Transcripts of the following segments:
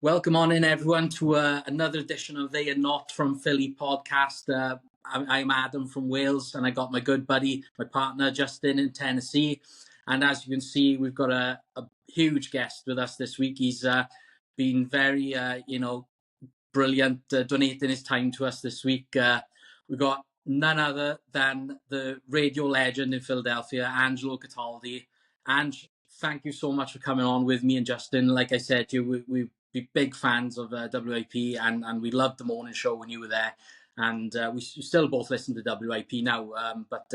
Welcome on in, everyone, to another edition of They Are Not From Philly podcast. I'm Adam from Wales, and I got my good buddy, my partner, Justin in Tennessee. And as you can see, we've got a huge guest with us this week. He's been very, brilliant, donating his time to us this week. We've got none other than the radio legend in Philadelphia, Angelo Cataldi. Ange, thank you so much for coming on with me and Justin. Like I said, we're big fans of WIP, and we loved the morning show when you were there. And we still both listen to WIP now. But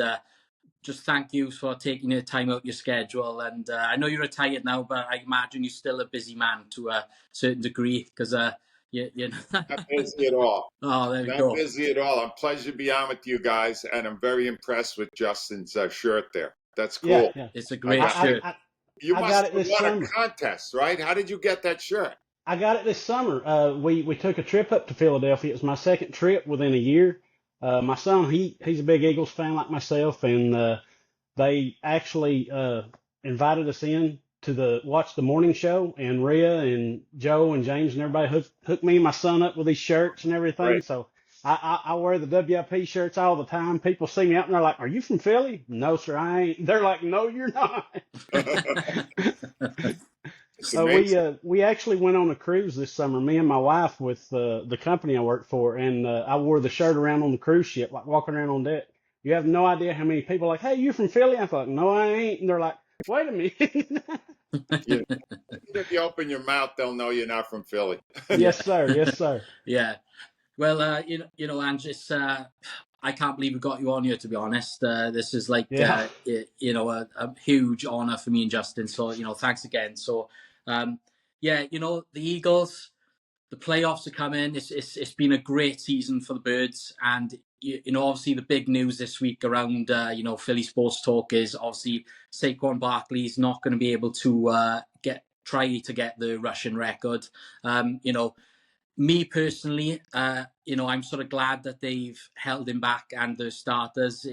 just thank you for taking your time out your schedule. And I know you're retired now, but I imagine you're still a busy man to a certain degree because you know. Not busy at all. Oh, there we Not go. busy at all. I'm pleased to be on with you guys, and I'm very impressed with Justin's shirt there. That's cool. Yeah. It's a great shirt. You I must got have it this won summer. a contest, right? How did you get that shirt? I got it this summer. We took a trip up to Philadelphia. It was my second trip within a year. My son, he's a big Eagles fan like myself, and they actually invited us in to watch the morning show, and Rhea and Joe and James and everybody hooked me and my son up with these shirts and everything. Right. So I wear the WIP shirts all the time. People see me out and they're like, "Are you from Philly?" "No, sir, I ain't." They're like, "No, you're not." We actually went on a cruise this summer, me and my wife, with the company I work for, and I wore the shirt around on the cruise ship, like walking around on deck. You have no idea how many people are like, "Hey, you from Philly?" I thought, "No, I ain't." And they're like, "Wait a minute." If you open your mouth, they'll know you're not from Philly. Yes, sir. Yes, sir. Yeah. Well, Ange, it's, I can't believe we got you on here, to be honest. This is like, Yeah. a huge honor for me and Justin. So, thanks again. So, the Eagles, the playoffs are coming. It's been a great season for the Birds. And, obviously the big news this week around, Philly Sports Talk is obviously Saquon Barkley's not going to be able to try to get the Russian record. Me personally, I'm sort of glad that they've held him back and the starters,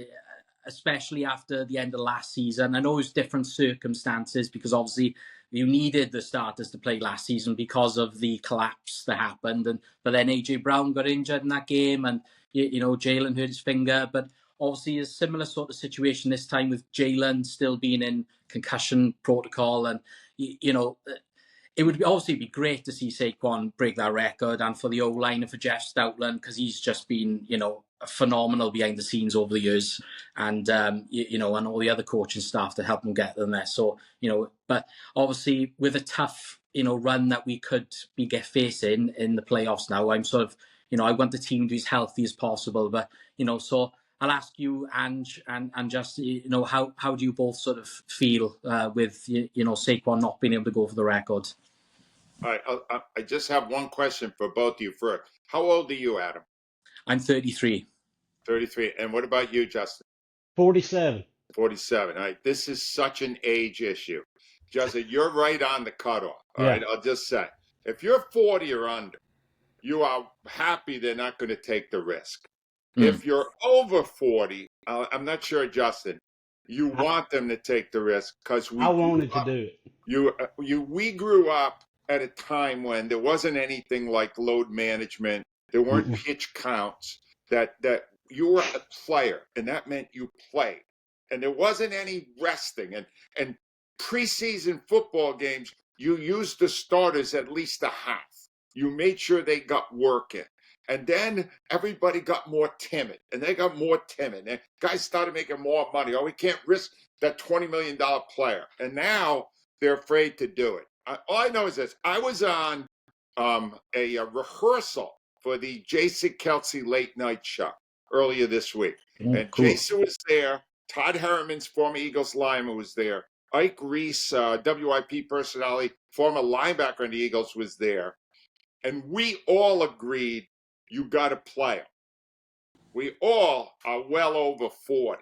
especially after the end of last season. I know it was different circumstances because obviously you needed the starters to play last season because of the collapse that happened. But then AJ Brown got injured in that game, and Jalen hurt his finger. But obviously a similar sort of situation this time with Jalen still being in concussion protocol, and it would obviously be great to see Saquon break that record, and for the O-line and for Jeff Stoutland, because he's just been, phenomenal behind the scenes over the years, and and all the other coaching staff to help him get them there. So, but obviously with a tough, run that we could be facing in the playoffs now, I'm sort of, I want the team to be as healthy as possible. But, so I'll ask you, Ange, and just, how do you both sort of feel with, Saquon not being able to go for the record? All right, I just have one question for both of you first. How old are you, Adam? I'm 33. 33. And what about you, Justin? 47. 47. All right, this is such an age issue. Justin, you're right on the cutoff. All right, I'll just say, if you're 40 or under, you are happy they're not going to take the risk. If you're over 40, I'm not sure, Justin, you want them to take the risk because I wanted to do it. We grew up at a time when there wasn't anything like load management. There weren't pitch counts, that you were a player, and that meant you played. And there wasn't any resting. And preseason football games, you used the starters at least a half. You made sure they got work in. And then everybody got more timid, and they got more timid. And guys started making more money. Oh, we can't risk that $20 million player. And now they're afraid to do it. All I know is this. I was on a rehearsal for the Jason Kelce late night show earlier this week. And cool. Jason was there. Todd Herriman's former Eagles lineman was there. Ike Reese, WIP personality, former linebacker in the Eagles, was there. And we all agreed you got to play him. We all are well over 40.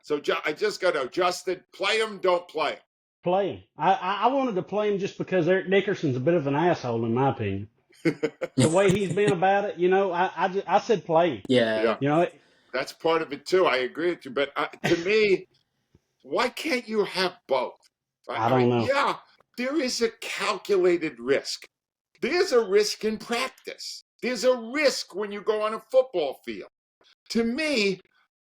So I just got to, Justin, play him, don't play him. Play him. I wanted to play him just because Eric Dickerson's a bit of an asshole, in my opinion. The way he's been about it, I said play him. Yeah. That's part of it, too. I agree with you. But to me, why can't you have both? I don't know. Yeah, there is a calculated risk. there's a risk in practice. There's a risk when you go on a football field. To me,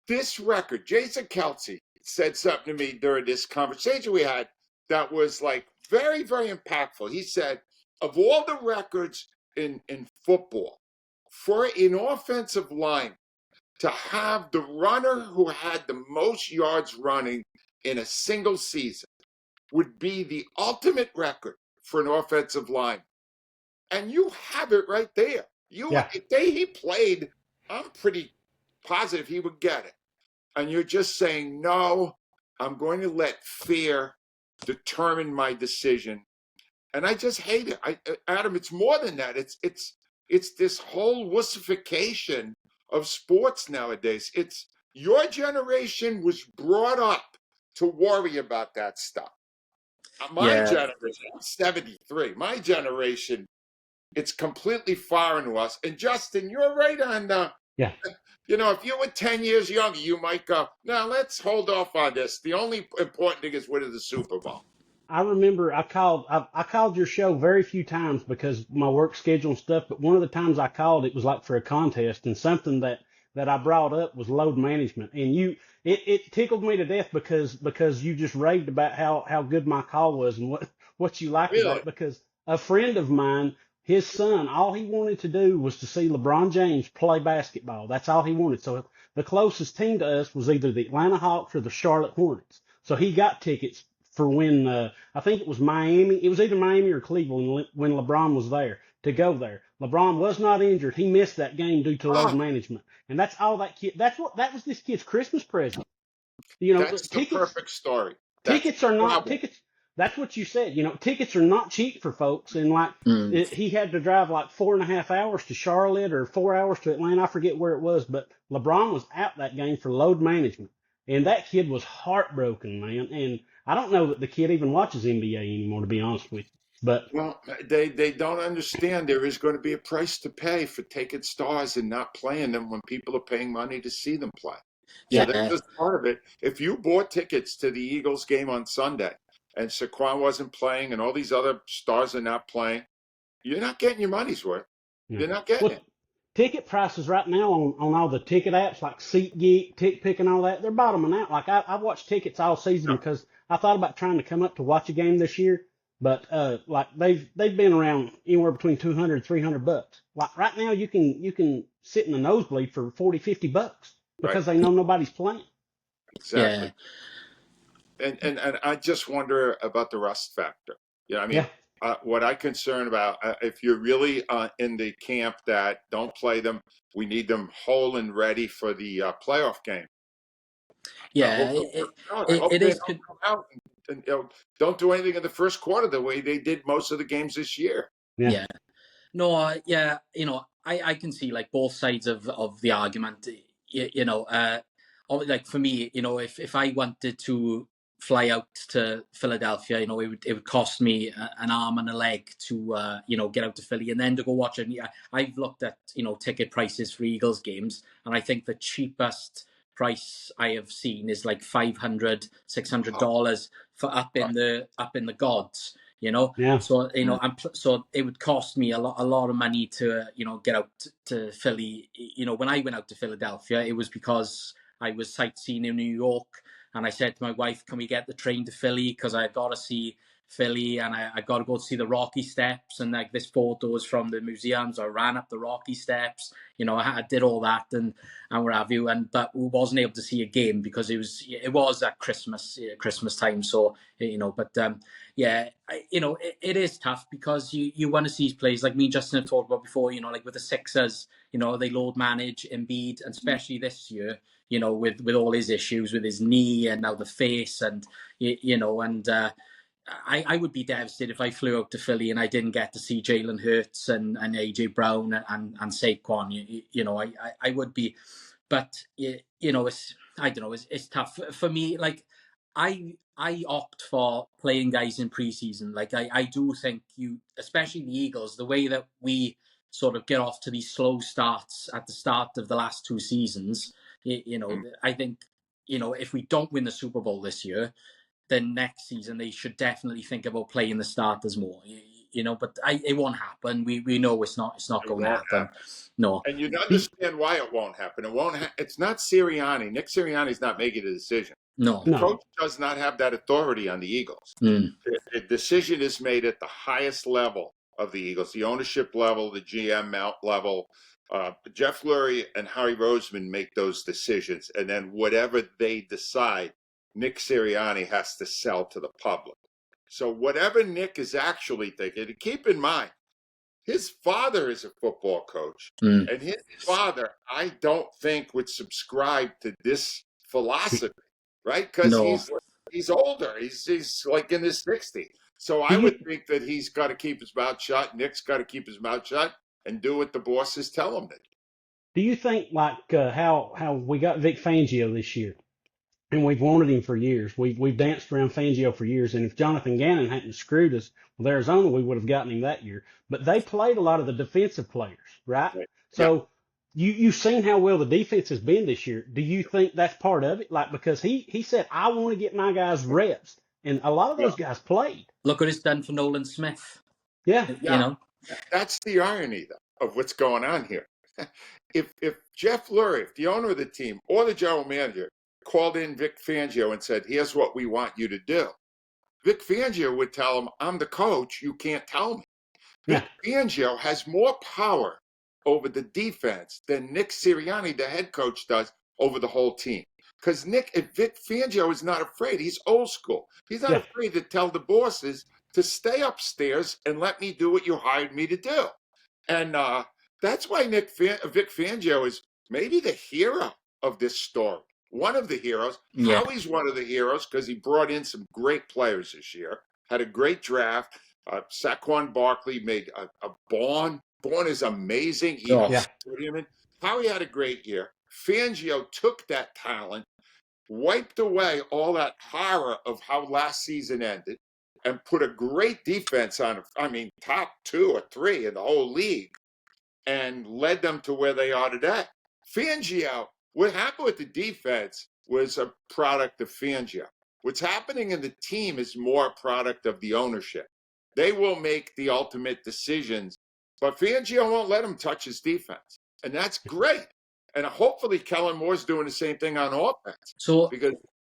this record, Jason Kelsey said something to me during this conversation we had that was like very, very impactful. He said, of all the records in football, for an offensive line to have the runner who had the most yards running in a single season would be the ultimate record for an offensive line. And you have it right there. The day he played, I'm pretty positive he would get it. And you're just saying, no, I'm going to let fear determine my decision. And I just hate it. Adam, it's more than that. It's this whole wussification of sports nowadays. It's your generation was brought up to worry about that stuff. My generation, I'm 73. My generation, it's completely foreign to us. And Justin, you're right on if you were 10 years younger, you might go, no, let's hold off on this. The only important thing is winning the Super Bowl. I remember I called your show very few times because of my work schedule and stuff, but one of the times I called, it was like for a contest, and something that I brought up was load management. And it tickled me to death because you just raved about how good my call was and what you liked about it. Because a friend of mine, his son, all he wanted to do was to see LeBron James play basketball. That's all he wanted. So the closest team to us was either the Atlanta Hawks or the Charlotte Hornets. So he got tickets for when, I think it was Miami. It was either Miami or Cleveland when LeBron was there, to go there. LeBron was not injured. He missed that game due to load management. And that's all that kid, that was this kid's Christmas present. That's the perfect story. Tickets are not tickets. That's what you said. Tickets are not cheap for folks. And he had to drive like 4.5 hours to Charlotte or 4 hours to Atlanta. I forget where it was, but LeBron was out that game for load management. And that kid was heartbroken, man. And I don't know that the kid even watches NBA anymore, to be honest with you. But they don't understand there is going to be a price to pay for taking stars and not playing them when people are paying money to see them play. Yeah, that's just part of it. If you bought tickets to the Eagles game on Sunday and Saquon wasn't playing and all these other stars are not playing, you're not getting your money's worth. Yeah. You're not getting it. Ticket prices right now on all the ticket apps like SeatGeek, TickPick, and all that, they're bottoming out. Like I've watched tickets all season because I thought about trying to come up to watch a game this year, but like they've been around anywhere between $200 $300. Like right now, you can sit in the nosebleed for $40 $50 because they know nobody's playing. Exactly. Yeah. And I just wonder about the rust factor. What I'm concerned about, if you're really in the camp that don't play them, we need them whole and ready for the playoff game. Yeah, it is. Come out and don't do anything in the first quarter the way they did most of the games this year. Yeah. No, I can see like both sides of the argument. Like for me, if I wanted to fly out to Philadelphia, it would cost me an arm and a leg to get out to Philly and then to go watch it. I've looked at ticket prices for Eagles games, and I think the cheapest price I have seen is like $500 $600 for up in the gods. So so it would cost me a lot of money to get out to Philly. When I went out to Philadelphia, it was because I was sightseeing in New York, and I said to my wife, "Can we get the train to Philly? Because I got to see Philly, and I got to go see the Rocky Steps." And like this photo is from the museums. I ran up the Rocky Steps. I did all that and what have you. But we wasn't able to see a game because it was at Christmas time. So it is tough because you want to see plays like me and Justin have talked about before. Like with the Sixers, they load manage Embiid, and especially this year. With all his issues with his knee and now the face, and I would be devastated if I flew out to Philly and I didn't get to see Jalen Hurts and AJ Brown and Saquon. I would be, but it's I don't know. It's tough for me. Like I opt for playing guys in preseason. Like I do think especially the Eagles, the way that we sort of get off to these slow starts at the start of the last two seasons. I think, if we don't win the Super Bowl this year, then next season they should definitely think about playing the starters more. but it won't happen. We know it's not It going to won't happen. happen. No. And you understand why it won't happen. It's not Sirianni. Nick Sirianni's not making the decision. No. The No. coach does not have that authority on the Eagles. The decision is made at the highest level of the Eagles, the ownership level, the GM level. Jeff Lurie and Harry Roseman make those decisions, and then whatever they decide, Nick Sirianni has to sell to the public. So whatever Nick is actually thinking, and keep in mind, his father is a football coach, and his father, I don't think, would subscribe to this philosophy, right? Because No. he's older. He's like in his 60s. So I would think that he's got to keep his mouth shut. Nick's got to keep his mouth shut and do what the bosses tell him to do. Do you think like how we got Vic Fangio this year, and we've wanted him for years. We've danced around Fangio for years, and if Jonathan Gannon hadn't screwed us with Arizona, we would have gotten him that year. But they played a lot of the defensive players, right? So you've seen how well the defense has been this year. Do you think that's part of it? Like, because he said, I want to get my guys reps, and a lot of those guys played. Look what it's done for Nolan Smith. Yeah. That's the irony, though, of what's going on here. If Jeff Lurie, if the owner of the team or the general manager called in Vic Fangio and said, here's what we want you to do, Vic Fangio would tell him, I'm the coach, you can't tell me. Vic Fangio has more power over the defense than Nick Sirianni, the head coach, does over the whole team. Because Vic Fangio is not afraid. He's old school. He's not afraid to tell the bosses to stay upstairs and let me do what you hired me to do. And that's why Vic Fangio is maybe the hero of this story. One of the heroes. Howie's one of the heroes because he brought in some great players this year. Had a great draft. Saquon Barkley made a Bourne. Bourne is amazing. Howie had a great year. Fangio took that talent, wiped away all that horror of how last season ended, and put a great defense on, top 2 or 3 in the whole league, and led them to where they are today. Fangio, what happened with the defense was a product of Fangio. What's happening in the team is more a product of the ownership. They will make the ultimate decisions, but Fangio won't let them touch his defense. And that's great. And hopefully Kellen Moore's doing the same thing on offense. So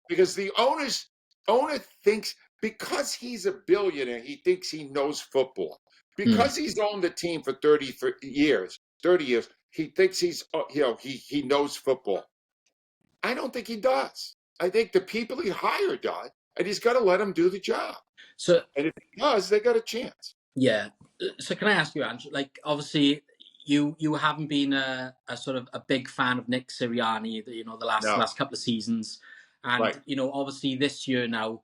because the owner thinks, because he's a billionaire, he thinks he knows football. Because he's owned the team for 30 years, he thinks he knows football. I don't think he does. I think the people he hired does, and he's got to let him do the job. And if he does, they got a chance. Yeah. So can I ask you, Angelo, like, obviously you haven't been a sort of a big fan of Nick Sirianni, the last couple of seasons. And, obviously this year now,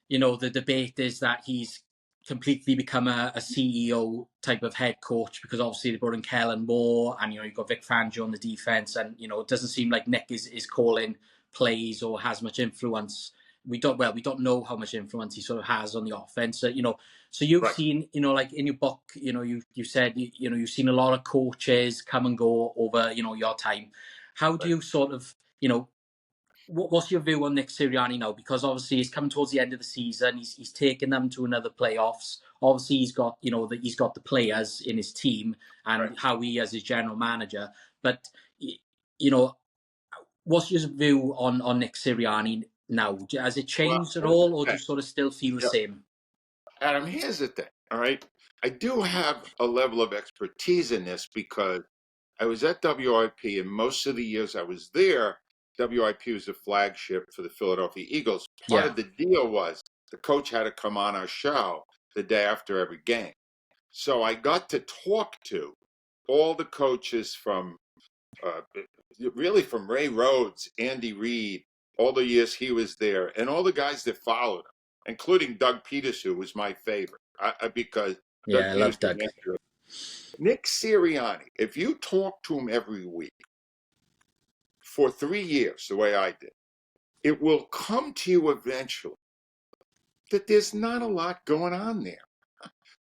the debate is that he's completely become a CEO type of head coach, because obviously they brought in Kellen Moore, and you've got Vic Fangio on the defense, and it doesn't seem like Nick is calling plays or has much influence. We don't know how much influence he sort of has on the offense. So you've seen, like in your book, you said you've seen a lot of coaches come and go over your time. How do you sort of what's your view on Nick Sirianni now? Because obviously he's coming towards the end of the season. He's taken them to another playoffs. Obviously he's got he's got the players in his team, and Howie as his general manager. But what's your view on Nick Sirianni now? Has it changed at all, or do you sort of still feel the same? Adam, here's the thing. All right, I do have a level of expertise in this because I was at WIP, and most of the years I was there, WIP was the flagship for the Philadelphia Eagles. Part of the deal was the coach had to come on our show the day after every game. So I got to talk to all the coaches from from Ray Rhodes, Andy Reid, all the years he was there, and all the guys that followed him, including Doug Peters, who was my favorite. Because I love Doug. Nick Sirianni, if you talk to him every week, for 3 years, the way I did, it will come to you eventually that there's not a lot going on there.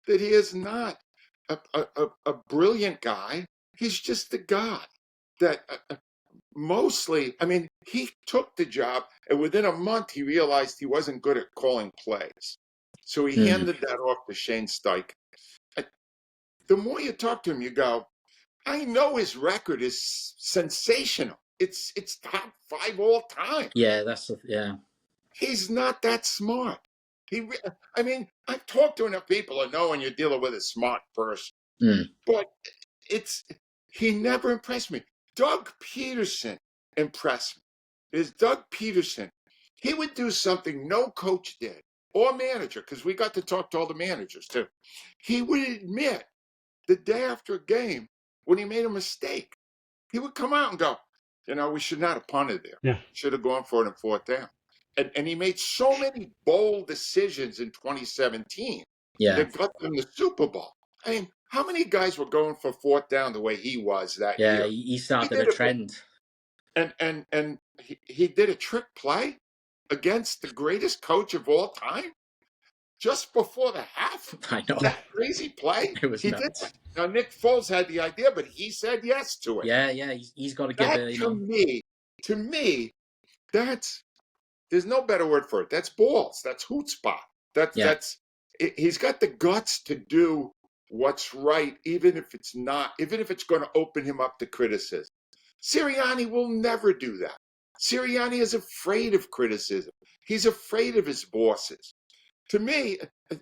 That he is not a brilliant guy. He's just a guy that mostly, he took the job, and within a month he realized he wasn't good at calling plays. So he handed that off to Shane Steichen. the more you talk to him, you go, I know his record is sensational. It's top 5 all time. Yeah, He's not that smart. I mean, I've talked to enough people and know when you're dealing with a smart person. But he never impressed me. Doug Peterson impressed me. There's Doug Peterson. He would do something no coach did or manager, because we got to talk to all the managers too. He would admit the day after a game when he made a mistake. He would come out and go, we should not have punted there. Yeah. Should have gone for it in 4th down. And he made so many bold decisions in 2017 that got them the Super Bowl. I mean, how many guys were going for 4th down the way he was that year? Yeah, he started a trend. And he did a trick play against the greatest coach of all time just before the half. I know. That crazy play. It was nuts. Did. Now, Nick Foles had the idea, but he said yes to it. Yeah, he's got to give it, To me, there's no better word for it. That's balls. That's chutzpah. He's got the guts to do what's right, even if it's going to open him up to criticism. Sirianni will never do that. Sirianni is afraid of criticism. He's afraid of his bosses. To me,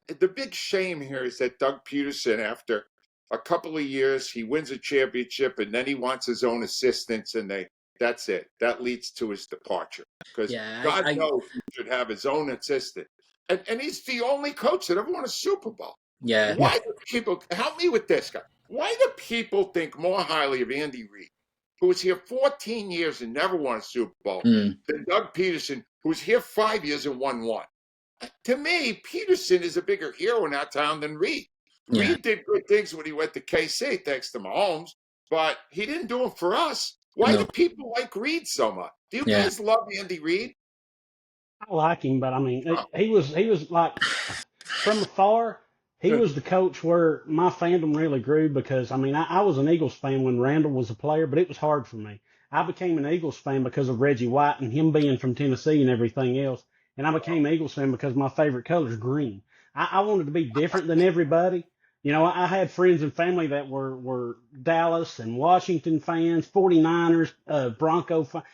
the big shame here is that Doug Peterson, after a couple of years, he wins a championship, and then he wants his own assistants, and that's it. That leads to his departure. Because God knows he should have his own assistant. And he's the only coach that ever won a Super Bowl. Yeah. Why do people, help me with this guy, why do people think more highly of Andy Reid, who was here 14 years and never won a Super Bowl, than Doug Peterson, who was here 5 years and won one? To me, Peterson is a bigger hero in that town than Reid. Yeah. Reid did good things when he went to KC, thanks to Mahomes, but he didn't do them for us. Why do people like Reid so much? Do you guys love Andy Reid? I like him, but I mean, he was like, from afar, he was the coach where my fandom really grew, because, I mean, I was an Eagles fan when Randall was a player, but it was hard for me. I became an Eagles fan because of Reggie White and him being from Tennessee and everything else. And I became an Eagles fan because my favorite color is green. I wanted to be different than everybody. I had friends and family that were Dallas and Washington fans, 49ers, Bronco fans,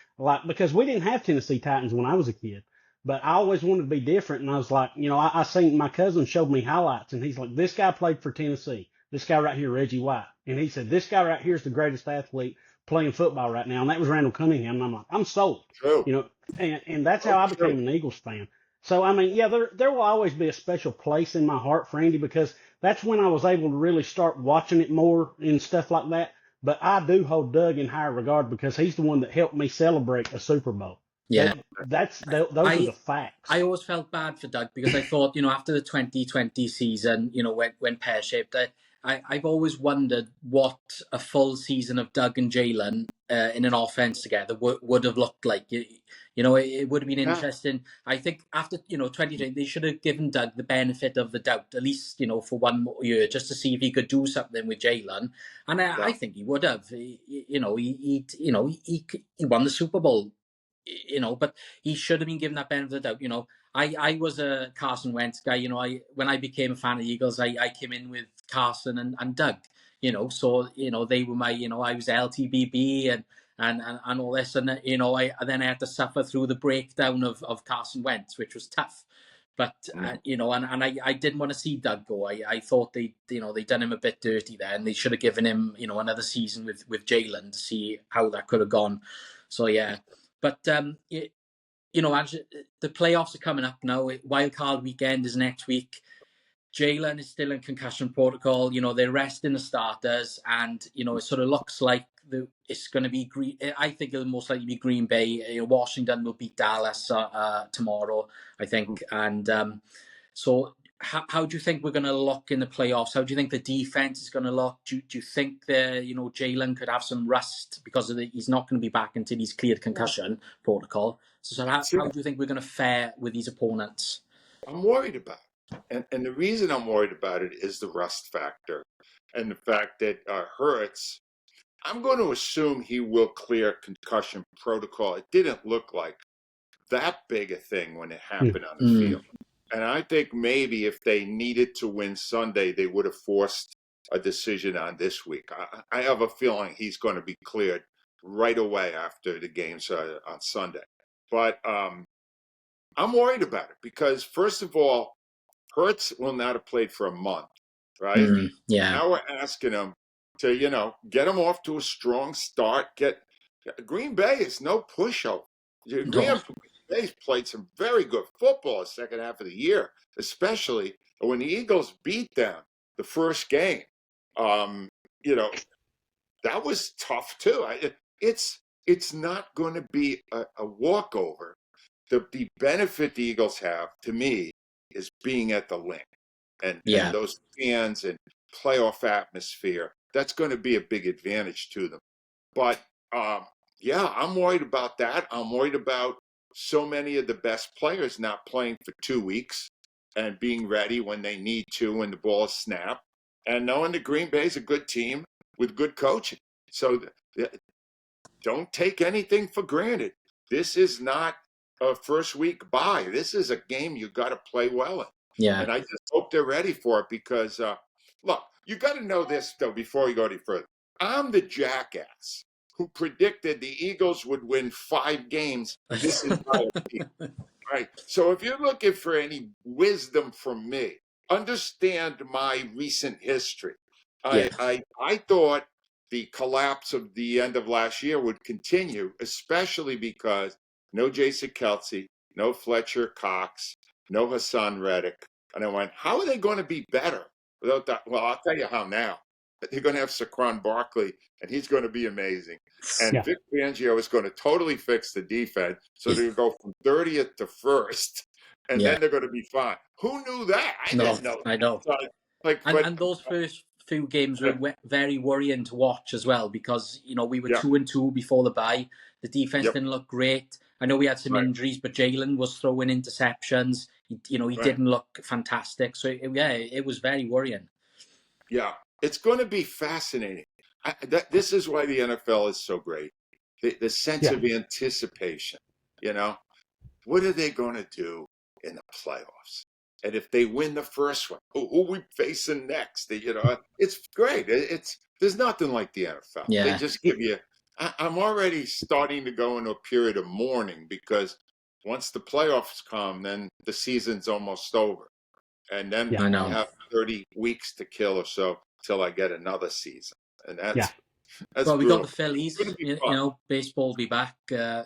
because we didn't have Tennessee Titans when I was a kid. But I always wanted to be different, and I was like, I seen my cousin showed me highlights, and he's like, this guy played for Tennessee. This guy right here, Reggie White. And he said, this guy right here is the greatest athlete playing football right now, and that was Randall Cunningham. And I'm like, I'm sold. True. And that's how I became an Eagles fan. So, I mean, yeah, there will always be a special place in my heart for Andy, because that's when I was able to really start watching it more and stuff like that. But I do hold Doug in higher regard because he's the one that helped me celebrate a Super Bowl. Yeah. Those are the facts. I always felt bad for Doug because I thought, after the 2020 season, when pear-shaped, I've always wondered what a full season of Doug and Jalen in an offense together would have looked like. It would have been interesting. I think after, 2020, they should have given Doug the benefit of the doubt, at least, for one more year, just to see if he could do something with Jalen. And I think he would have. He won the Super Bowl. But he should have been given that benefit of the doubt. I was a Carson Wentz guy. When I became a fan of the Eagles, I came in with Carson and Doug. So they were my. I was LTBB and all this, and then I had to suffer through the breakdown of Carson Wentz, which was tough. But and I didn't want to see Doug go. I thought they done him a bit dirty there, and they should have given him another season with Jalen to see how that could have gone. So yeah. But, the playoffs are coming up now. Wildcard weekend is next week. Jalen is still in concussion protocol. They're resting the starters. And, it sort of looks like it's going to be Green. I think it'll most likely be Green Bay. Washington will beat Dallas tomorrow, I think. And so how do you think we're going to look in the playoffs? How do you think the defense is going to look? Do you think Jalen could have some rust because he's not going to be back until he's cleared concussion protocol? So how do you think we're going to fare with these opponents? I'm worried about it. And the reason I'm worried about it is the rust factor and the fact that Hurts, I'm going to assume he will clear concussion protocol. It didn't look like that big a thing when it happened on the field. And I think maybe if they needed to win Sunday, they would have forced a decision on this week. I have a feeling he's going to be cleared right away after the games on Sunday. But I'm worried about it because, first of all, Hurts will not have played for a month, right? Yeah. Now we're asking him to, get him off to a strong start. Green Bay is no pushover. Green Bay's played some very good football the second half of the year, especially when the Eagles beat them the first game. That was tough too. It's not going to be a walkover. The benefit the Eagles have, to me, is being at the Link and those fans and playoff atmosphere. That's going to be a big advantage to them. But I'm worried about that. I'm worried about so many of the best players not playing for 2 weeks and being ready when they need to when the ball is snapped. And knowing that Green Bay is a good team with good coaching. So don't take anything for granted. This is not a first week bye. This is a game you got to play well in. Yeah. And I just hope they're ready for it because, look, you got to know this, though, before you go any further. I'm the jackass who predicted the Eagles would win 5 games. This is not a team. Right. So if you're looking for any wisdom from me, understand my recent history. I thought the collapse of the end of last year would continue, especially because no Jason Kelce, no Fletcher Cox, no Hassan Reddick. And I went, how are they going to be better without that? Well, I'll tell you how now. They're going to have Saquon Barkley, and he's going to be amazing. And Vic Fangio is going to totally fix the defense. So they'll go from 30th to 1st, and then they're going to be fine. Who knew that? I didn't know. I know. So, and those first few games were very worrying to watch as well because, we were 2-2 before the bye. The defense didn't look great. I know we had some injuries, but Jalen was throwing interceptions. He didn't look fantastic. So, it was very worrying. Yeah, it's going to be fascinating. This is why the NFL is so great. The sense of anticipation, What are they going to do in the playoffs? And if they win the first one, who are we facing next? It's great. There's nothing like the NFL. Yeah. They just give you. I'm already starting to go into a period of mourning because once the playoffs come, then the season's almost over. And then I have 30 weeks to kill or so till I get another season. And that's well, we brutal. got the Phillies. Baseball will be back. Baseball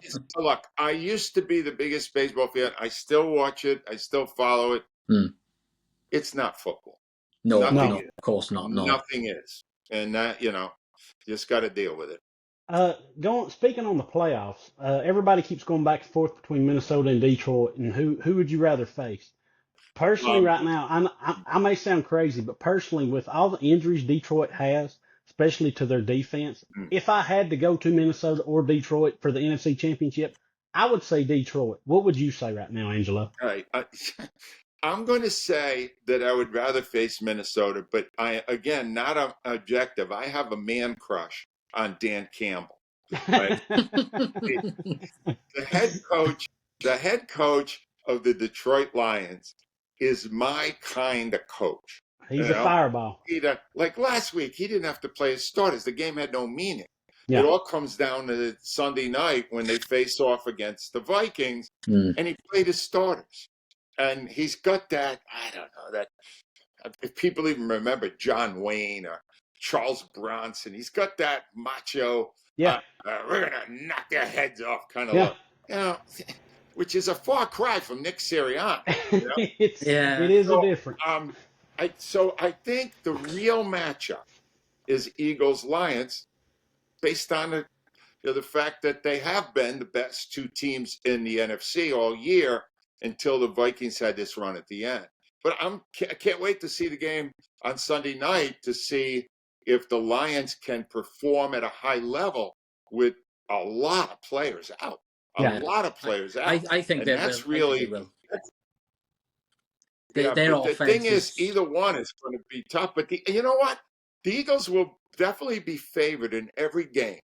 is, look, I used to be the biggest baseball fan. I still watch it. I still follow it. It's not football. No, of course not. No. Nothing is. And that, you just got to deal with it. Speaking on the playoffs, everybody keeps going back and forth between Minnesota and Detroit, and who would you rather face? Personally, right now, I may sound crazy, but personally, with all the injuries Detroit has, especially to their defense, if I had to go to Minnesota or Detroit for the NFC Championship, I would say Detroit. What would you say right now, Angelo? All right. I'm going to say that I would rather face Minnesota, but again, not objective. I have a man crush on Dan Campbell. Right? the head coach of the Detroit Lions is my kind of coach. He's a fireball. Like last week, he didn't have to play his starters. The game had no meaning. Yeah. It all comes down to Sunday night when they face off against the Vikings, and he played his starters. And he's got that, I don't know, that if people even remember John Wayne or Charles Bronson, he's got that macho, we're going to knock their heads off kind of look. Which is a far cry from Nick Sirianni. It is a difference. So I think the real matchup is Eagles-Lions based on the fact that they have been the best 2 teams in the NFC all year until the Vikings had this run at the end. But I can't wait to see the game on Sunday night to see if the Lions can perform at a high level with a lot of players out. A lot of players out. I think that's really. The thing is, either one is going to be tough. But you know what? The Eagles will definitely be favored in every game,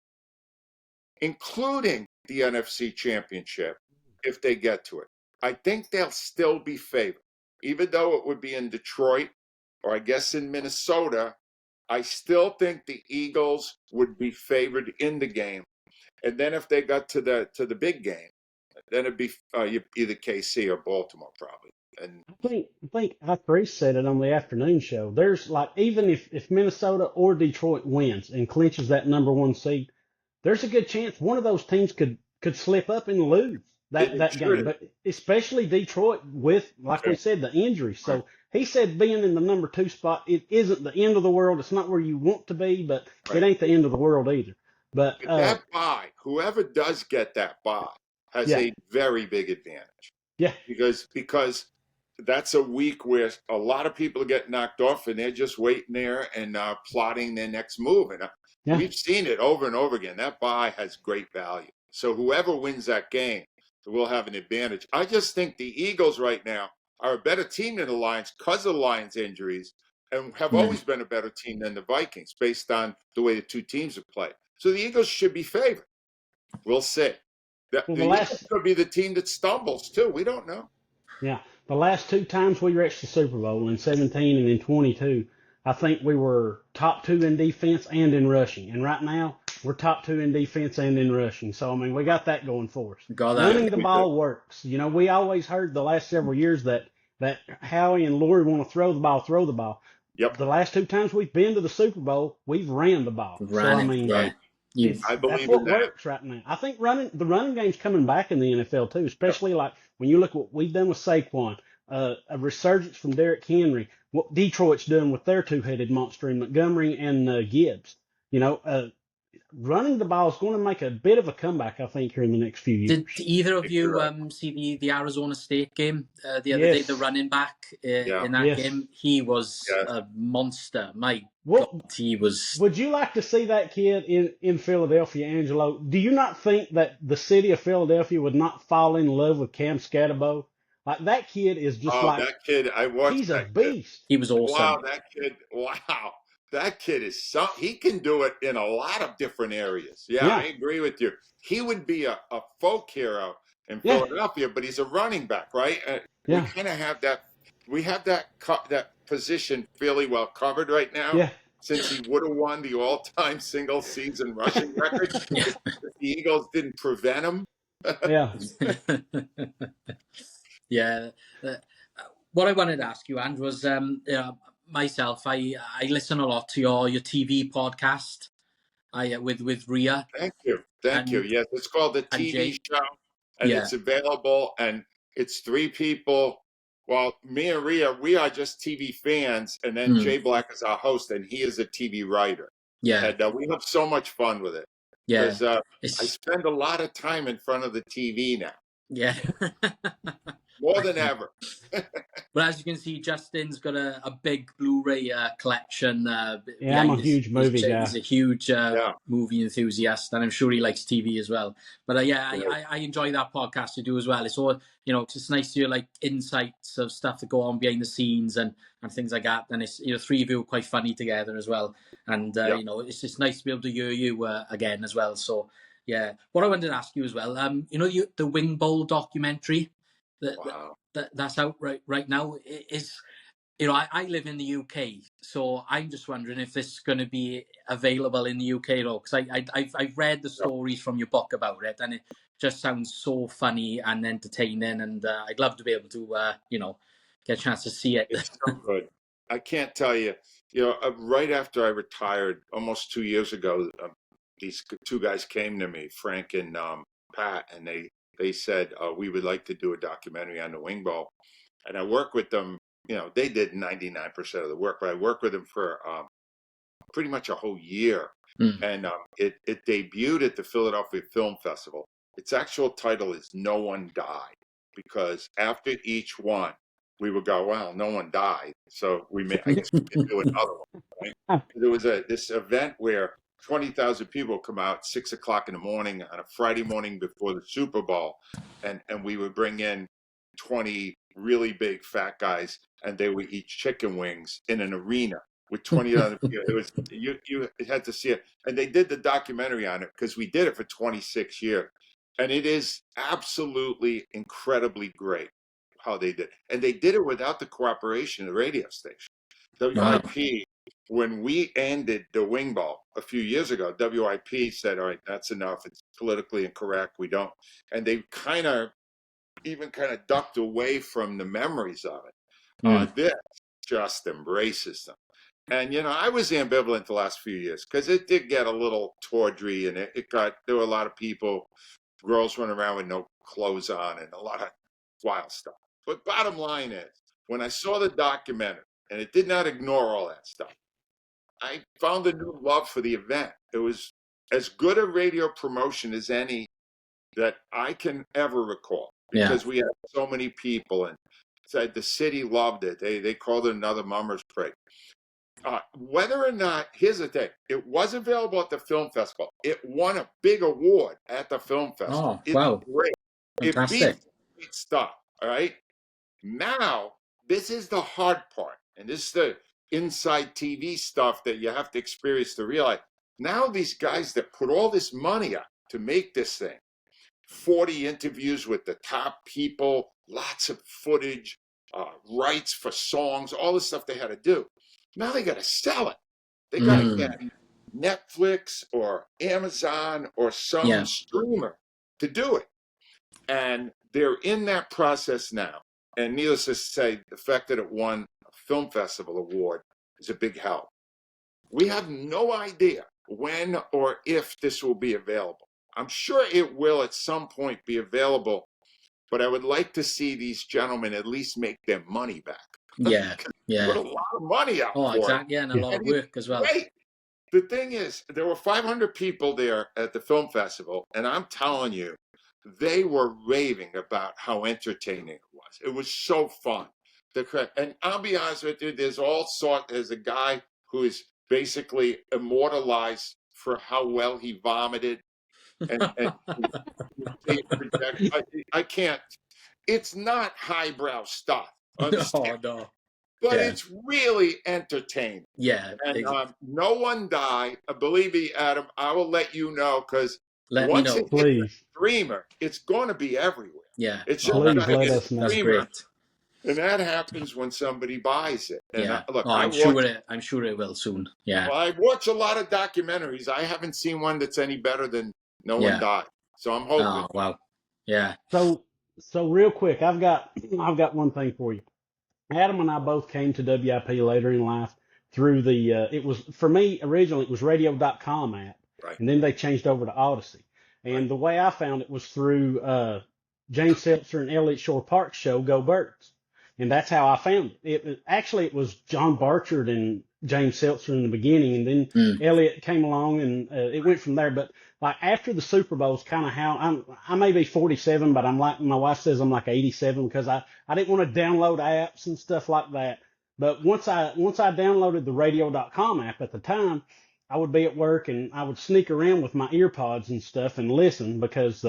including the NFC Championship, if they get to it. I think they'll still be favored, even though it would be in Detroit. or I guess in Minnesota, I still think the Eagles would be favored in the game. And then if they got to the big game, then it'd be either KC or Baltimore probably. And I think I3 said it on the afternoon show. There's like, even if Minnesota or Detroit wins and clinches that number one seed, there's a good chance one of those teams could slip up and lose that game. But especially Detroit with, like we said, the injuries. So he said being in the number two spot, it isn't the end of the world. It's not where you want to be, but it ain't the end of the world either. But that bye, whoever does get that bye has a very big advantage. Yeah. Because that's a week where a lot of people get knocked off and they're just waiting there and plotting their next move. And we've seen it over and over again. That bye has great value. So whoever wins that game will have an advantage. I just think the Eagles right now are a better team than the Lions because of the Lions' injuries, and have always been a better team than the Vikings based on the way the two teams have played. So the Eagles should be favored. We'll see. The Eagles could be the team that stumbles too. We don't know. Yeah. The last two times we reached the Super Bowl, in 17 and in 22, I think we were top two in defense and in rushing. And right now, we're top two in defense and in rushing. So, I mean, we got that going for us. Running the ball works. You know, we always heard the last several years that Howie and Laurie want to throw the ball. Yep. The last two times we've been to the Super Bowl, we've ran the ball. I believe that's what works right now. I think the running game's coming back in the NFL too, especially like when you look at what we've done with Saquon, a resurgence from Derrick Henry, what Detroit's doing with their two-headed monster in Montgomery and Gibbs. You know, running the ball is going to make a bit of a comeback, I think, here in the next few years. Did either of you see the Arizona State game the other day? The running back in that game, he was a monster. My God, he was. Would you like to see that kid in Philadelphia, Angelo? Do you not think that the city of Philadelphia would not fall in love with Cam Scatterbo? Like, that kid is just that kid. I watched. He's a beast. He was awesome. Wow, that kid. Wow. That kid is he can do it in a lot of different areas. Yeah, I agree with you. He would be a folk hero in Philadelphia, but he's a running back, right? We kind of have that. We have that position fairly well covered right now. Yeah. Since he would have won the all-time single-season rushing record, if the Eagles didn't prevent him. Yeah. What I wanted to ask you, Andrew, was myself, I listen a lot to your TV podcast. With Rhea. Thank you. Yes, it's called the TV show, and it's available. And it's three people. Well, me and Rhea, we are just TV fans, and then Jay Black is our host, and he is a TV writer. Yeah, and we have so much fun with it. Yeah, because I spend a lot of time in front of the TV now. Yeah. More than ever. Well, as you can see, Justin's got a big Blu-ray collection. I'm a huge movie guy. He's a huge movie enthusiast, and I'm sure he likes TV as well. But I enjoy that podcast to do as well. It's all, it's nice to hear like insights of stuff that go on behind the scenes and things like that. And it's three of you are quite funny together as well. And it's just nice to be able to hear you again as well. So yeah, what I wanted to ask you as well, the Wing Bowl documentary. That's out right now. Is I live in the UK, so I'm just wondering if this is going to be available in the UK at all. Because I've read the stories from your book about it, and it just sounds so funny and entertaining. And I'd love to be able to get a chance to see it. It's so good. I can't tell you. Right after I retired, almost 2 years ago, these two guys came to me, Frank and Pat, and they said, we would like to do a documentary on the Wing Bowl. And I worked with them. They did 99% of the work, but I worked with them for pretty much a whole year. And it debuted at the Philadelphia Film Festival. Its actual title is No One Died, because after each one, we would go, well, no one died. So I guess we could do another one. Right? There was this event where 20,000 people come out 6 o'clock in the morning on a Friday morning before the Super Bowl, and we would bring in 20 really big fat guys, and they would eat chicken wings in an arena with 20 other people. It was you had to see it, and they did the documentary on it because we did it for 26 years, and it is absolutely incredibly great how they did, and they did it without the cooperation of the radio station. Wow. WIP, when we ended the wing ball a few years ago, WIP said, all right, that's enough. It's politically incorrect. We don't. And they kind of ducked away from the memories of it. This just embraces them. And, I was ambivalent the last few years because it did get a little tawdry, and there were a lot of people, girls running around with no clothes on and a lot of wild stuff. But bottom line is, when I saw the documentary, and it did not ignore all that stuff, I found a new love for the event. It was as good a radio promotion as any that I can ever recall, because we had so many people, and said the city loved it. They called it another Mummers Parade. Whether or not, here's the thing, it was available at the film festival. It won a big award at the film festival. Oh, wow. Great. Fantastic. It beat stuff. All right. Now, this is the hard part. And this is the inside TV stuff that you have to experience to realize. Now, these guys that put all this money up to make this thing, 40 interviews with the top people, lots of footage, rights for songs, all the stuff they had to do. Now they got to sell it. They got to get Netflix or Amazon or some streamer to do it. And they're in that process now. And needless to say, the fact that it won a film festival award is a big help. We have no idea when or if this will be available. I'm sure it will at some point be available, but I would like to see these gentlemen at least make their money back. Yeah. Put a lot of money out for exactly. it. Yeah, and a lot of work as well. Great. The thing is, there were 500 people there at the film festival, and I'm telling you, they were raving about how entertaining it was. It was so fun. And I'll be honest with you, there's a guy who is basically immortalized for how well he vomited. And I can't. It's not highbrow stuff. No. But it's really entertaining. Yeah. And no one died. Believe me, Adam, I will let you know, because once it hits the streamer, it's going to be everywhere. Yeah. It's just please let us know. That's great. And that happens when somebody buys it. And I'm sure it will soon. Yeah. Well, I watch a lot of documentaries. I haven't seen one that's any better than No One Died. So I'm hoping. Oh, wow. Yeah. So real quick, I've got one thing for you. Adam and I both came to WIP later in life through it was, for me, originally it was radio.com app. Right. And then they changed over to Odyssey. And the way I found it was through James Seltzer and Elliott Shore Park's show, Go Birds. And that's how I found it. It was John Barchard and James Seltzer in the beginning, and then Elliott came along, and it went from there. But like after the Super Bowl is kind of how I may be 47, but I'm like, my wife says I'm like 87, because I didn't want to download apps and stuff like that. But once I downloaded the radio.com app at the time, I would be at work and I would sneak around with my ear pods and stuff and listen, because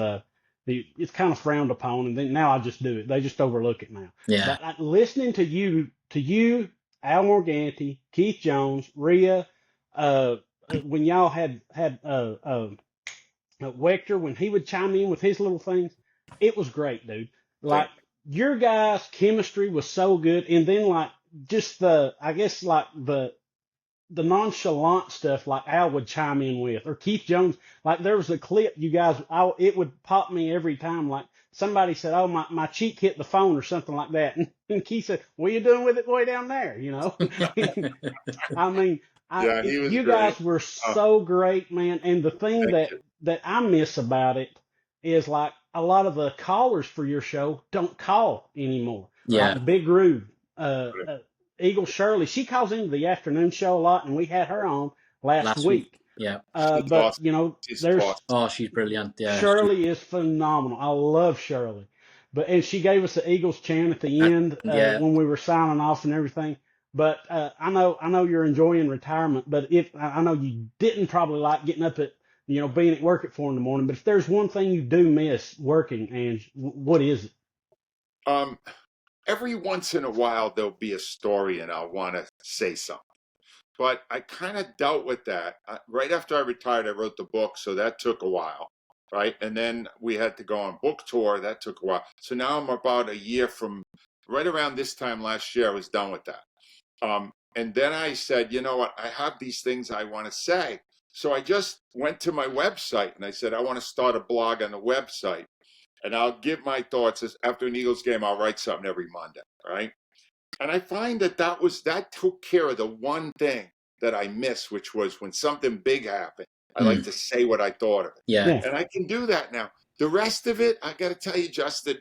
it's kind of frowned upon, and then now I just do it. They just overlook it now. Yeah. But listening to you, Al Morganti, Keith Jones, Rhea, when y'all had Wechter, when he would chime in with his little things, it was great, dude. Like your guys' chemistry was so good, and then like just the nonchalant stuff like Al would chime in with, or Keith Jones. Like there was a clip you guys, it would pop me every time. Like somebody said, "Oh, my cheek hit the phone," or something like that, and Keith said, "What are you doing with it way down there?" You know. I mean, you guys were so great, man. And the thing that I miss about it is like a lot of the callers for your show don't call anymore. Yeah. Like Big Groove, Eagle Shirley, she calls into the afternoon show a lot, and we had her on last week. Yeah. But awesome. you know, she's brilliant. Yeah. Shirley is phenomenal. I love Shirley. And she gave us the Eagles chant at the end when we were signing off and everything. But I know you're enjoying retirement, but I know you didn't probably like getting up at, being at work at 4 a.m. But if there's one thing you do miss working, Ange, what is it? Every once in a while, there'll be a story and I'll want to say something. But I kind of dealt with that. Right after I retired, I wrote the book, so that took a while, right? And then we had to go on book tour. That took a while. So now I'm about a year from right around this time last year, I was done with that. And then I said, you know what? I have these things I want to say. So I just went to my website and I said, I want to start a blog on the website. And I'll give my thoughts. After an Eagles game, I'll write something every Monday, right? And I find that took care of the one thing that I miss, which was when something big happened, I like to say what I thought of it. Yeah. And I can do that now. The rest of it, I got to tell you, Justin,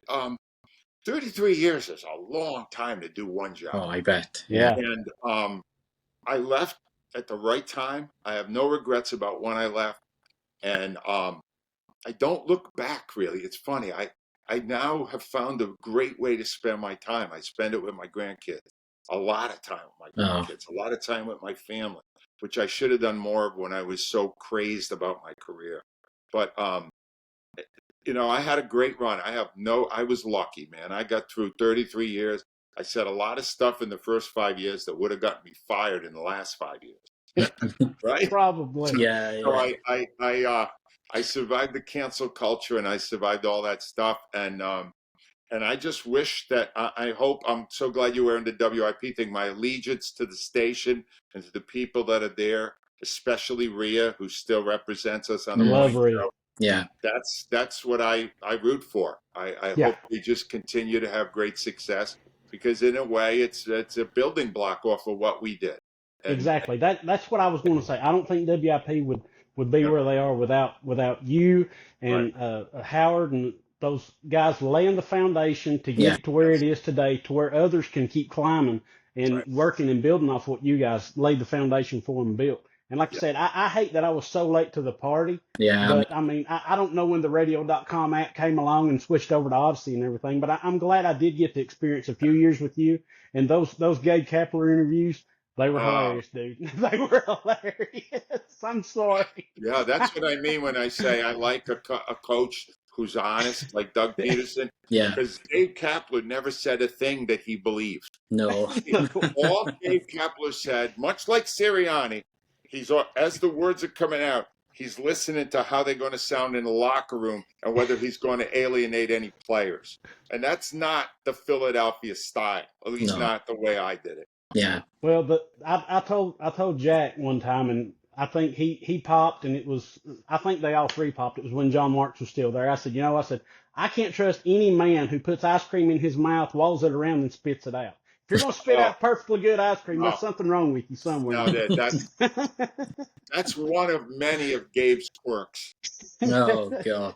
33 years is a long time to do one job. Oh, I bet. Yeah. And I left at the right time. I have no regrets about when I left. And I don't look back, really. It's funny. I now have found a great way to spend my time. I spend it with my grandkids. A lot of time with my grandkids. A lot of time with my family, which I should have done more of when I was so crazed about my career. But, you know, I had a great run. I was lucky, man. I got through 33 years. I said a lot of stuff in the first 5 years that would have gotten me fired in the last 5 years. Right? Probably. Yeah. So I survived the cancel culture and I survived all that stuff. And I just wish that I'm so glad you were in the WIP thing. My allegiance to the station and to the people that are there, especially Rhea, who still represents us on the Love morning Rhea. show. Yeah. That's what I root for. I hope we just continue to have great success because in a way it's a building block off of what we did. Exactly. That's what I was going to say. I don't think WIP would be where they are without you and Howard and those guys laying the foundation to get it to where it is today, to where others can keep climbing and working and building off what you guys laid the foundation for and built. And like I said, I hate that I was so late to the party. Yeah. But I mean, I don't know when the radio.com app came along and switched over to Odyssey and everything, but I'm glad I did get to experience a few years with you. And those Gabe Kapler interviews, they were hilarious, dude. They were hilarious. I'm sorry. Yeah, that's what I mean when I say I like a coach who's honest, like Doug Peterson. Yeah. Because Gabe Kapler never said a thing that he believed. No. All Gabe Kapler said, much like Sirianni, as the words are coming out, he's listening to how they're going to sound in the locker room and whether he's going to alienate any players. And that's not the Philadelphia style, at least not the way I did it. Yeah. Well, I told Jack one time, and I think he popped, and I think they all three popped. It was when John Marks was still there. I said, I can't trust any man who puts ice cream in his mouth, walls it around, and spits it out. If you're going to spit out perfectly good ice cream, there's something wrong with you somewhere. No, that's one of many of Gabe's quirks. Oh, God.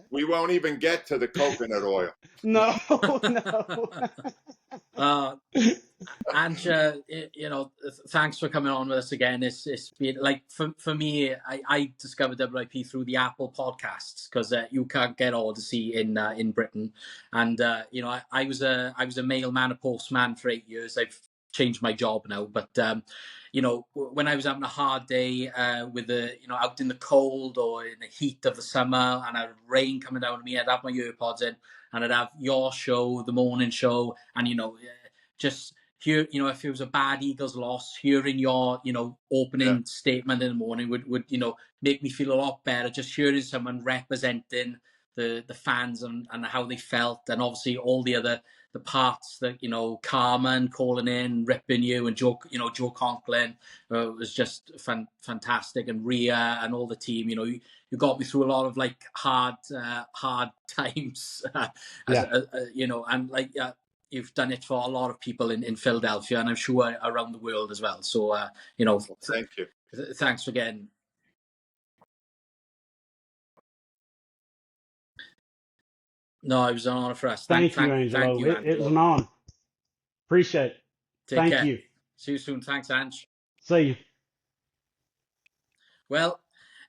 We won't even get to the coconut oil. No. Ange, thanks for coming on with us again. It's been like for me, I discovered WIP through the Apple podcasts because you can't get Odyssey in Britain, and I was a mailman, a postman for 8 years. I've changed my job now, but when I was having a hard day with out in the cold or in the heat of the summer and a rain coming down on me, I'd have my earpods in and I'd have your show, the morning show, and just hear, if it was a bad Eagles loss, hearing your, opening statement in the morning would make me feel a lot better. Just hearing someone representing the fans and how they felt, and obviously all the parts that, Carmen calling in, ripping you, and Joe Conklin was just fantastic, and Rhea and all the team. You got me through a lot of like hard times, and like. You've done it for a lot of people in Philadelphia, and I'm sure around the world as well. So, thank you. Thanks again. No, it was an honor for us. Thank you, Angelo. It was an honor. Appreciate it. Thank you. See you soon. Thanks, Ange. See you. Well,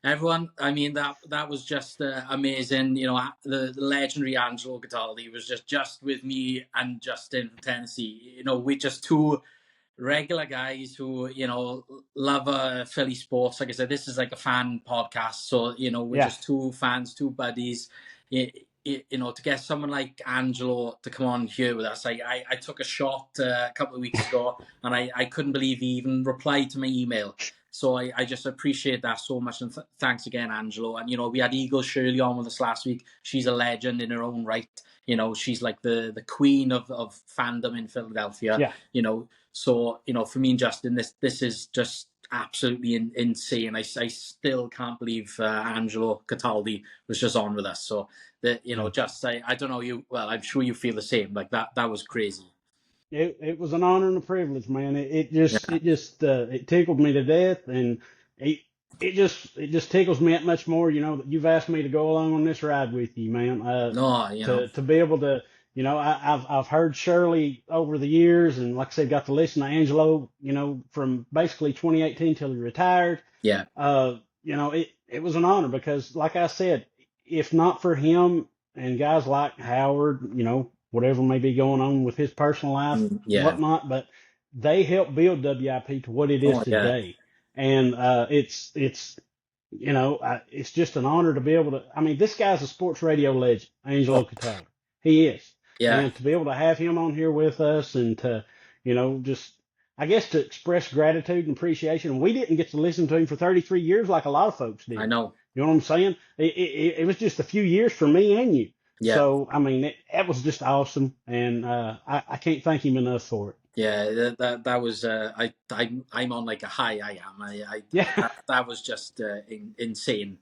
everyone, I mean, that was just amazing. The legendary Angelo Cataldi was just with me and Justin from Tennessee. We're just two regular guys who, love Philly sports. Like I said, this is like a fan podcast. So, we're just two fans, two buddies. To get someone like Angelo to come on here with us, I took a shot a couple of weeks ago, and I couldn't believe he even replied to my email. So I just appreciate that so much, and thanks again, Angelo. And we had Eagle Shirley on with us last week. She's a legend in her own right. She's like the queen of fandom in Philadelphia. Yeah. So, for me and Justin, this is just absolutely insane. I still can't believe Angelo Cataldi was just on with us. So, just say, I don't know you. Well, I'm sure you feel the same. Like that was crazy. It was an honor and a privilege, man. It just it tickled me to death, and it just tickles me that much more. That you've asked me to go along on this ride with you, man. To be able to, I've heard Shirley over the years, and like I said, got to listen to Angelo, from basically 2018 till he retired. Yeah. It was an honor because, like I said, if not for him and guys like Howard, whatever may be going on with his personal life, whatnot, but they helped build WIP to what it is today. And it's just an honor to be able to. I mean, this guy's a sports radio legend, Angelo Cataldi. He is. Yeah. And to be able to have him on here with us and to, just, I guess, to express gratitude and appreciation. We didn't get to listen to him for 33 years like a lot of folks did. I know. You know what I'm saying? It was just a few years for me and you. Yeah. So, I mean, it was just awesome, and I can't thank him enough for it. Yeah, that was I'm on like a high. I am. That was just insane.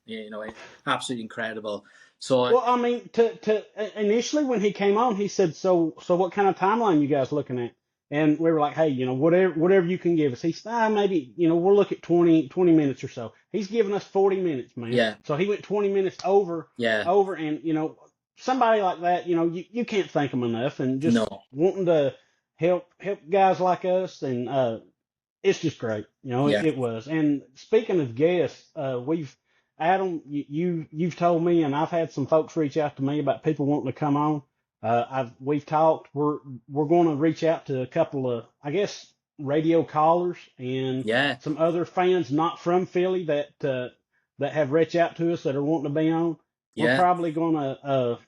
Absolutely incredible. So, well, I mean, to initially when he came on, he said, "So what kind of timeline you guys looking at?" And we were like, "Hey, whatever you can give us." He said, "Maybe we'll look at 20 minutes or so." He's giving us 40 minutes, man. Yeah. So he went 20 minutes over. Yeah. Over, and somebody like that, you can't thank him enough, and just wanting to help guys like us, and it's just great. It was. And speaking of guests, Adam, you've told me, and I've had some folks reach out to me about people wanting to come on. We've talked. We're going to reach out to a couple of, I guess, radio callers and some other fans not from Philly that have reached out to us that are wanting to be on. We're probably going to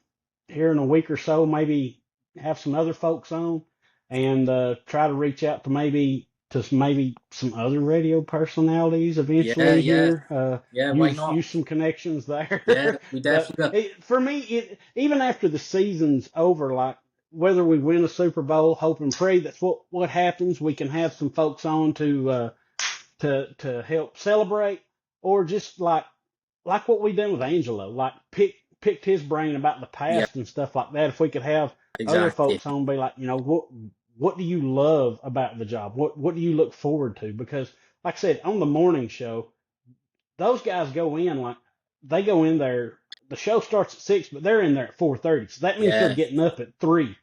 here in a week or so maybe have some other folks on and try to reach out to maybe some other radio personalities eventually here. Why not? Use some connections there. Yeah, we definitely. For me, even after the season's over, like whether we win a Super Bowl, hope and pray that's what happens. We can have some folks on to help celebrate, or just like what we done with Angelo, like picked his brain about the past and stuff like that. If we could have other folks on, be like, what do you love about the job? What do you look forward to? Because, like I said, on the morning show, those guys go in there. The show starts at 6, but they're in there at 4:30. So that means they're getting up at 3,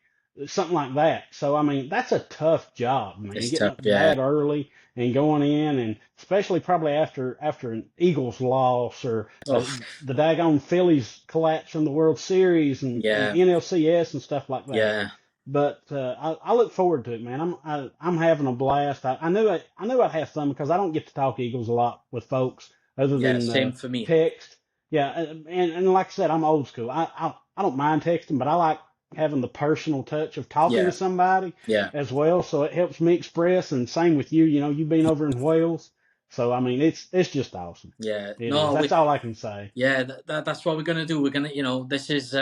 something like that. So, I mean, that's a tough job, man. It's getting tough, up that early and going in, and especially probably after an Eagles loss or the daggone Phillies collapse from the World Series and NLCS and stuff like that. Yeah. But I look forward to it, man. I'm having a blast. I knew I'd have fun because I don't get to talk Eagles a lot with folks other than same for me. Text. Yeah, and like I said, I'm old school. I don't mind texting, but I like having the personal touch of talking to somebody as well. So it helps me express. And same with you. You've been over in Wales. So, I mean, it's just awesome. Yeah. That's all I can say. Yeah, that's what we're going to do. We're going to, this is,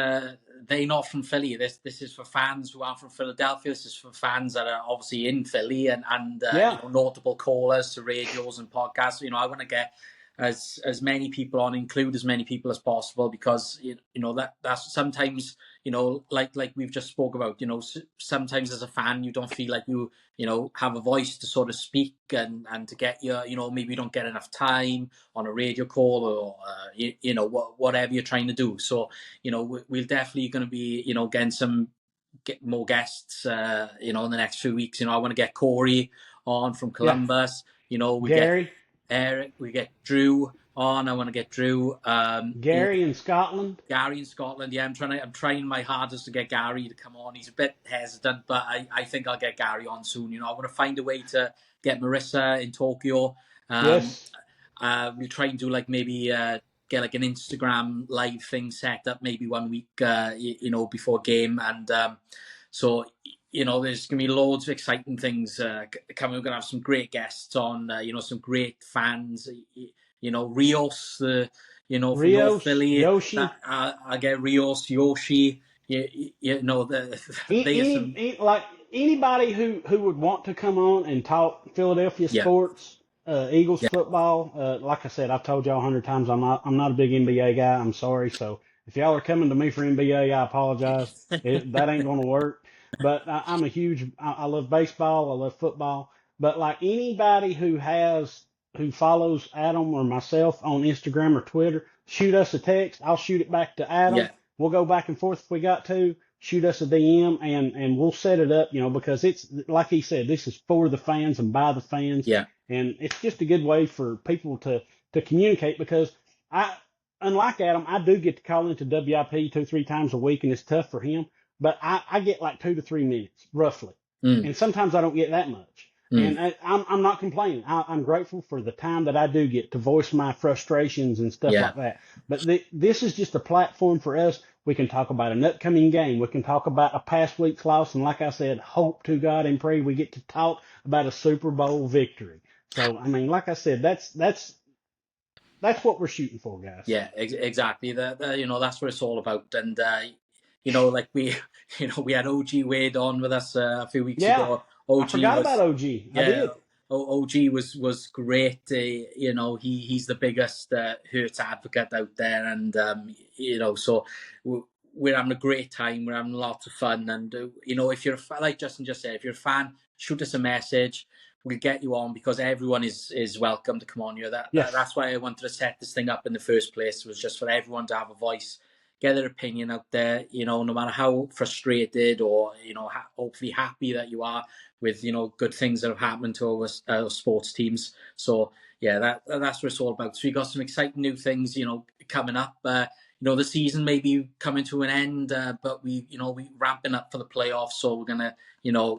they not from Philly. This is for fans who aren't from Philadelphia. This is for fans that are obviously in Philly and notable callers to radios and podcasts. I want to get as many people on, include as many people as possible, because that's sometimes like we've just spoke about. Sometimes as a fan you don't feel like you have a voice to sort of speak and to get your maybe you don't get enough time on a radio call or whatever you're trying to do. So we're definitely going to be get more guests in the next few weeks. I want to get Corey on from Columbus. We Gary. Get Eric, we get Drew on. I want to get Drew. Gary in Scotland. Gary in Scotland. Yeah, I'm trying my hardest to get Gary to come on. He's a bit hesitant, but I think I'll get Gary on soon. I want to find a way to get Marissa in Tokyo. Yes. We'll try and do maybe get an Instagram live thing set up maybe 1 week before game, and so there's going to be loads of exciting things coming. We're going to have some great guests on, some great fans. Rios, from North Philly. Yoshi. I get Rios, Yoshi. anybody who would want to come on and talk Philadelphia Yeah. sports, Eagles Yeah. football, like I said, I've told y'all 100 times I'm not a big NBA guy. I'm sorry. So if y'all are coming to me for NBA, I apologize. That ain't going to work. But I'm a huge. I love baseball. I love football. But like anybody who follows Adam or myself on Instagram or Twitter, shoot us a text. I'll shoot it back to Adam. Yeah. We'll go back and forth if we got to. Shoot us a DM and we'll set it up, because it's like he said, this is for the fans and by the fans. Yeah. And it's just a good way for people to communicate, because unlike Adam, I do get to call into WIP 2-3 times a week, and it's tough for him, but I get like 2 to 3 minutes roughly. And sometimes I don't get that much. And I'm not complaining. I'm grateful for the time that I do get to voice my frustrations and stuff like that. But this is just a platform for us. We can talk about an upcoming game. We can talk about a past week's loss. And like I said, hope to God and pray we get to talk about a Super Bowl victory. So, I mean, like I said, that's what we're shooting for, guys. Yeah, exactly. That's what it's all about. And, like we had OG Wade on with us a few weeks ago. I forgot about OG. I did. OG was great. He's the biggest Hurts advocate out there, and so we're having a great time. We're having lots of fun, and if you're like Justin just said, if you're a fan, shoot us a message. We'll get you on, because everyone is welcome to come on here. That's why I wanted to set this thing up in the first place. It was just for everyone to have a voice, get their opinion out there, no matter how frustrated or, hopefully happy that you are with, good things that have happened to our sports teams. So, yeah, that's what it's all about. So we got some exciting new things, coming up. The season may be coming to an end, but we ramping up for the playoffs. So we're going to,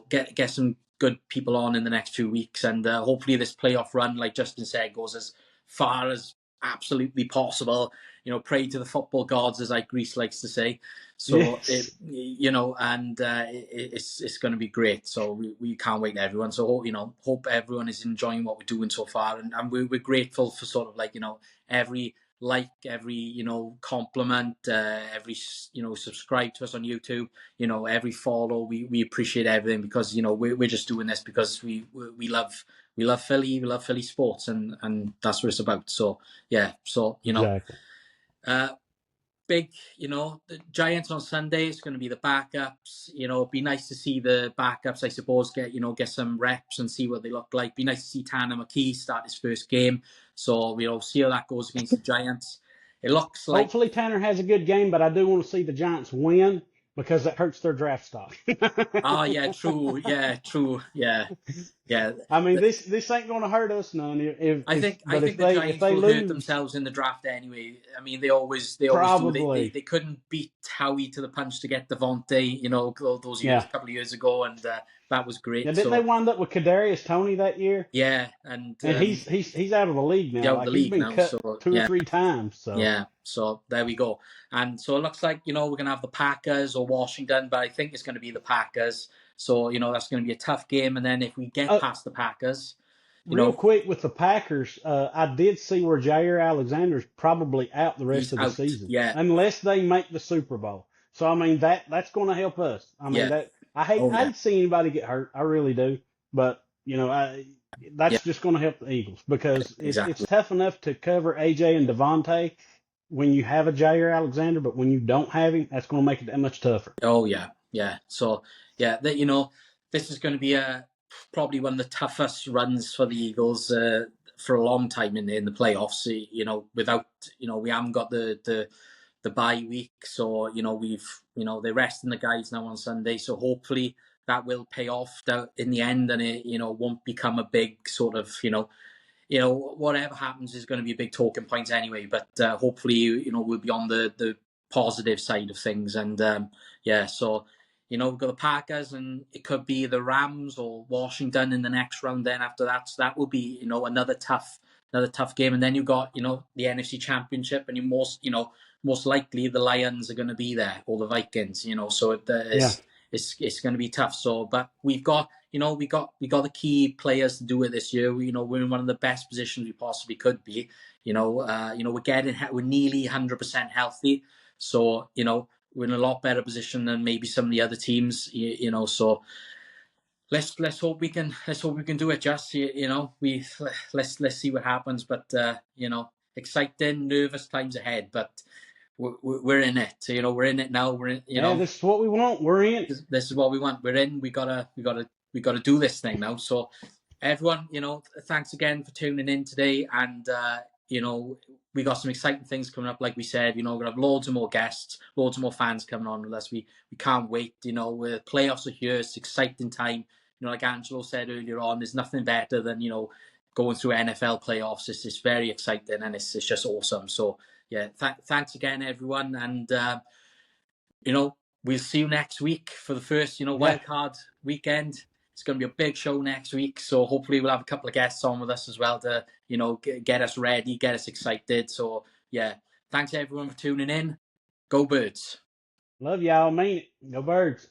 get some good people on in the next few weeks. And hopefully this playoff run, like Justin said, goes as far as absolutely possible. Pray to the football gods, as Greece likes to say. So yes. It's going to be great. So we can't wait, everyone. So hope everyone is enjoying what we're doing so far, and we're grateful for sort of every compliment, every subscribe to us on YouTube, every follow. We appreciate everything, because we're just doing this because we love Philly, we love Philly sports, and that's what it's about. So yeah, exactly. Big, the Giants on Sunday is going to be the backups. It'd be nice to see the backups, I suppose, get some reps and see what they look like. Be nice to see Tanner McKee start his first game. So we'll see how that goes against the Giants. It looks like hopefully Tanner has a good game, but I do want to see the Giants win, because that hurts their draft stock. Oh yeah, true. Yeah, true. Yeah. I mean, this ain't going to hurt us none. I think the Giants will hurt themselves in the draft anyway. I mean, they always do. They couldn't beat Howie to the punch to get Devontae, those years, a couple of years ago, and that was great. Yeah, didn't they wind up with Kadarius Toney that year? Yeah, and he's out of the league now. He's been cut 2 or 3 times. So yeah, so there we go. And so it looks like we're going to have the Packers or Washington, but I think it's going to be the Packers. So that's going to be a tough game. And then if we get past the Packers, real quick with the Packers, I did see where Jair Alexander's probably out the rest of the season, unless they make the Super Bowl. So I mean that's going to help us. I mean I hate to see anybody get hurt. I really do, but that's just going to help the Eagles, because it's tough enough to cover AJ and Devontae when you have a Jair Alexander, but when you don't have him, that's going to make it that much tougher. Oh yeah. So yeah, this is going to be probably one of the toughest runs for the Eagles for a long time in the playoffs. Without we haven't got the bye week, so they're resting the guys now on Sunday. So hopefully that will pay off in the end, and it won't become a big sort of whatever happens is going to be a big talking point anyway. But hopefully we'll be on the positive side of things, and so. We've got the Packers, and it could be the Rams or Washington in the next round. Then after that, so that will be, another tough game. And then you've got, the NFC Championship, and most likely the Lions are going to be there, or the Vikings, so it's going to be tough. So, but we've got, we got the key players to do it this year. We're in one of the best positions we possibly could be. We're nearly 100% healthy. So, we're in a lot better position than maybe some of the other teams, so let's hope we can do it. Just let's see what happens. But exciting, nervous times ahead. But we're in it. We're in it now. We're in. This is what we want. We're in. This is what we want. We're in. We gotta do this thing now. So everyone, thanks again for tuning in today. And we got some exciting things coming up. Like we said, we're gonna have loads of more guests, loads of more fans coming on with us. We can't wait. The playoffs are here. It's exciting time. Like Angelo said earlier on, there's nothing better than going through NFL playoffs. It's very exciting and it's just awesome. So yeah, thanks again, everyone, and we'll see you next week for the first wildcard weekend. It's going to be a big show next week, so hopefully we'll have a couple of guests on with us as well to get us ready, get us excited. So yeah, thanks everyone for tuning in. Go Birds. Love y'all. Mean it. Go Birds.